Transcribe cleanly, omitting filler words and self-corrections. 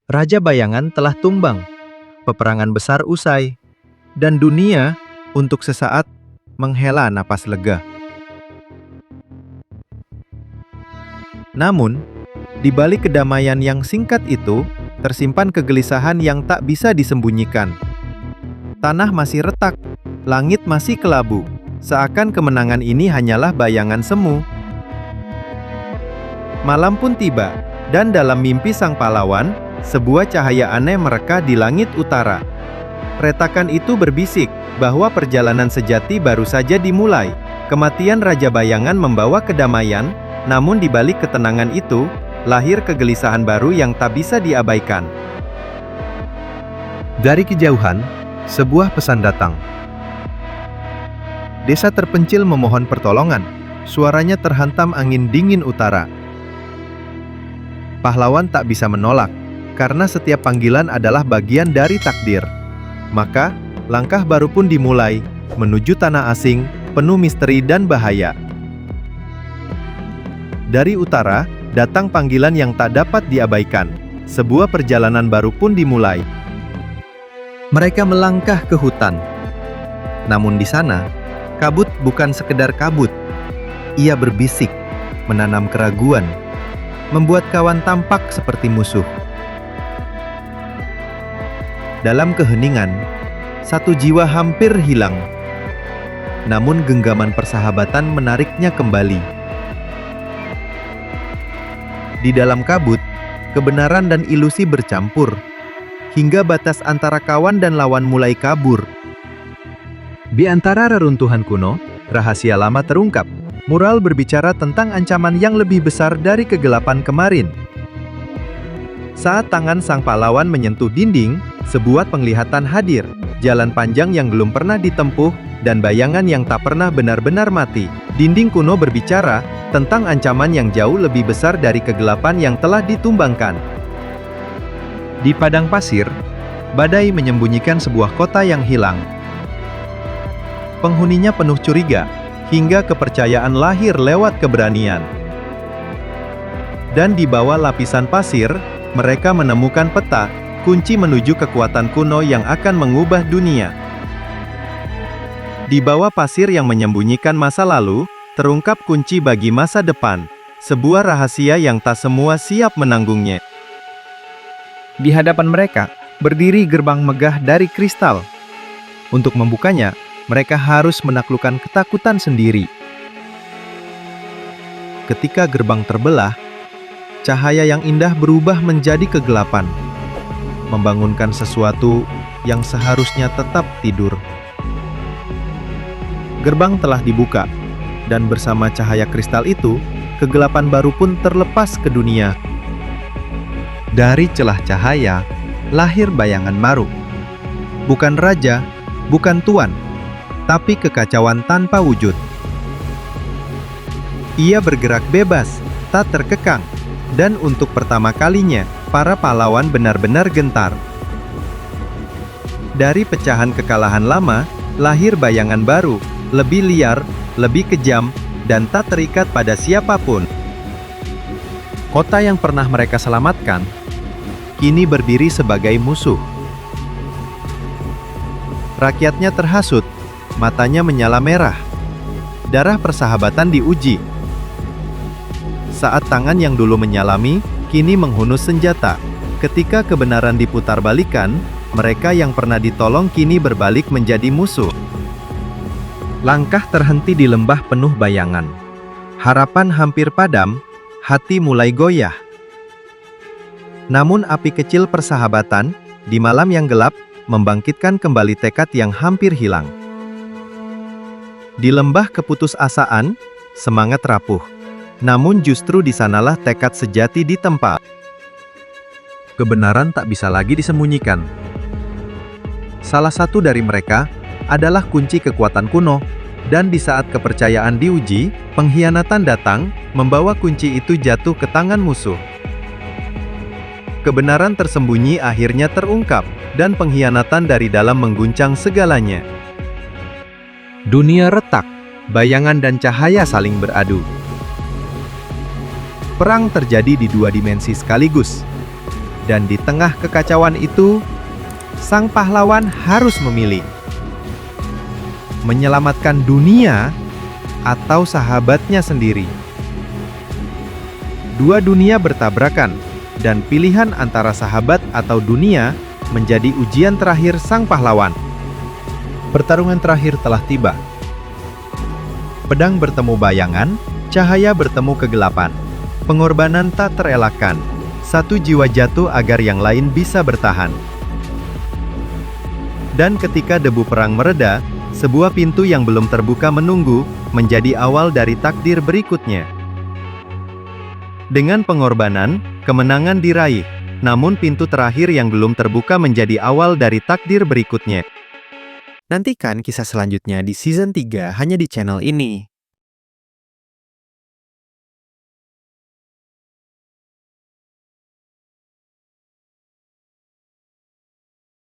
Raja bayangan telah tumbang, peperangan besar usai, dan dunia untuk sesaat menghela napas lega. Namun, di balik kedamaian yang singkat itu, tersimpan kegelisahan yang tak bisa disembunyikan. Tanah masih retak, langit masih kelabu, seakan kemenangan ini hanyalah bayangan semu. Malam pun tiba, dan dalam mimpi sang pahlawan, sebuah cahaya aneh mereka di langit utara. Retakan itu berbisik bahwa perjalanan sejati baru saja dimulai. Kematian Raja Bayangan membawa kedamaian, namun di balik ketenangan itu, lahir kegelisahan baru yang tak bisa diabaikan. Dari kejauhan, sebuah pesan datang. Desa terpencil memohon pertolongan, suaranya terhantam angin dingin utara. Pahlawan tak bisa menolak, karena setiap panggilan adalah bagian dari takdir. Maka, langkah baru pun dimulai, menuju tanah asing, penuh misteri dan bahaya. Dari utara, datang panggilan yang tak dapat diabaikan. Sebuah perjalanan baru pun dimulai. Mereka melangkah ke hutan. Namun di sana, kabut bukan sekedar kabut. Ia berbisik, menanam keraguan, membuat kawan tampak seperti musuh. Dalam keheningan, satu jiwa hampir hilang. Namun genggaman persahabatan menariknya kembali. Di dalam kabut, kebenaran dan ilusi bercampur, hingga batas antara kawan dan lawan mulai kabur. Di antara reruntuhan kuno, rahasia lama terungkap. Mural berbicara tentang ancaman yang lebih besar dari kegelapan kemarin. Saat tangan sang pahlawan menyentuh dinding, sebuah penglihatan hadir, jalan panjang yang belum pernah ditempuh, dan bayangan yang tak pernah benar-benar mati. Dinding kuno berbicara tentang ancaman yang jauh lebih besar dari kegelapan yang telah ditumbangkan. Di padang pasir, badai menyembunyikan sebuah kota yang hilang. Penghuninya penuh curiga, hingga kepercayaan lahir lewat keberanian. Dan di bawah lapisan pasir, mereka menemukan peta, kunci menuju kekuatan kuno yang akan mengubah dunia. Di bawah pasir yang menyembunyikan masa lalu, terungkap kunci bagi masa depan, sebuah rahasia yang tak semua siap menanggungnya. Di hadapan mereka, berdiri gerbang megah dari kristal. Untuk membukanya, mereka harus menaklukkan ketakutan sendiri. Ketika gerbang terbelah, cahaya yang indah berubah menjadi kegelapan, membangunkan sesuatu yang seharusnya tetap tidur. Gerbang telah dibuka, dan bersama cahaya kristal itu, kegelapan baru pun terlepas ke dunia. Dari celah cahaya, lahir bayangan baru. Bukan raja, bukan tuan, tapi kekacauan tanpa wujud. Ia bergerak bebas, tak terkekang, dan untuk pertama kalinya, para pahlawan benar-benar gentar. Dari pecahan kekalahan lama, lahir bayangan baru, lebih liar, lebih kejam, dan tak terikat pada siapapun. Kota yang pernah mereka selamatkan, kini berdiri sebagai musuh. Rakyatnya terhasut, matanya menyala merah. Darah persahabatan diuji. Saat tangan yang dulu menyalami, kini menghunus senjata. Ketika kebenaran diputarbalikkan, mereka yang pernah ditolong kini berbalik menjadi musuh. Langkah terhenti di lembah penuh bayangan. Harapan hampir padam, hati mulai goyah. Namun api kecil persahabatan, di malam yang gelap, membangkitkan kembali tekad yang hampir hilang. Di lembah keputusasaan, semangat rapuh. Namun justru di sanalah tekad sejati ditempa. Kebenaran tak bisa lagi disembunyikan. Salah satu dari mereka adalah kunci kekuatan kuno, dan di saat kepercayaan diuji, pengkhianatan datang, membawa kunci itu jatuh ke tangan musuh. Kebenaran tersembunyi akhirnya terungkap, dan pengkhianatan dari dalam mengguncang segalanya. Dunia retak, bayangan dan cahaya saling beradu. Perang terjadi di dua dimensi sekaligus. Dan di tengah kekacauan itu, sang pahlawan harus memilih. Menyelamatkan dunia atau sahabatnya sendiri. Dua dunia bertabrakan, dan pilihan antara sahabat atau dunia menjadi ujian terakhir sang pahlawan. Pertarungan terakhir telah tiba. Pedang bertemu bayangan, cahaya bertemu kegelapan. Pengorbanan tak terelakkan. Satu jiwa jatuh agar yang lain bisa bertahan. Dan ketika debu perang mereda, sebuah pintu yang belum terbuka menunggu, menjadi awal dari takdir berikutnya. Dengan pengorbanan, kemenangan diraih. Namun pintu terakhir yang belum terbuka menjadi awal dari takdir berikutnya. Nantikan kisah selanjutnya di season 3 hanya di channel ini.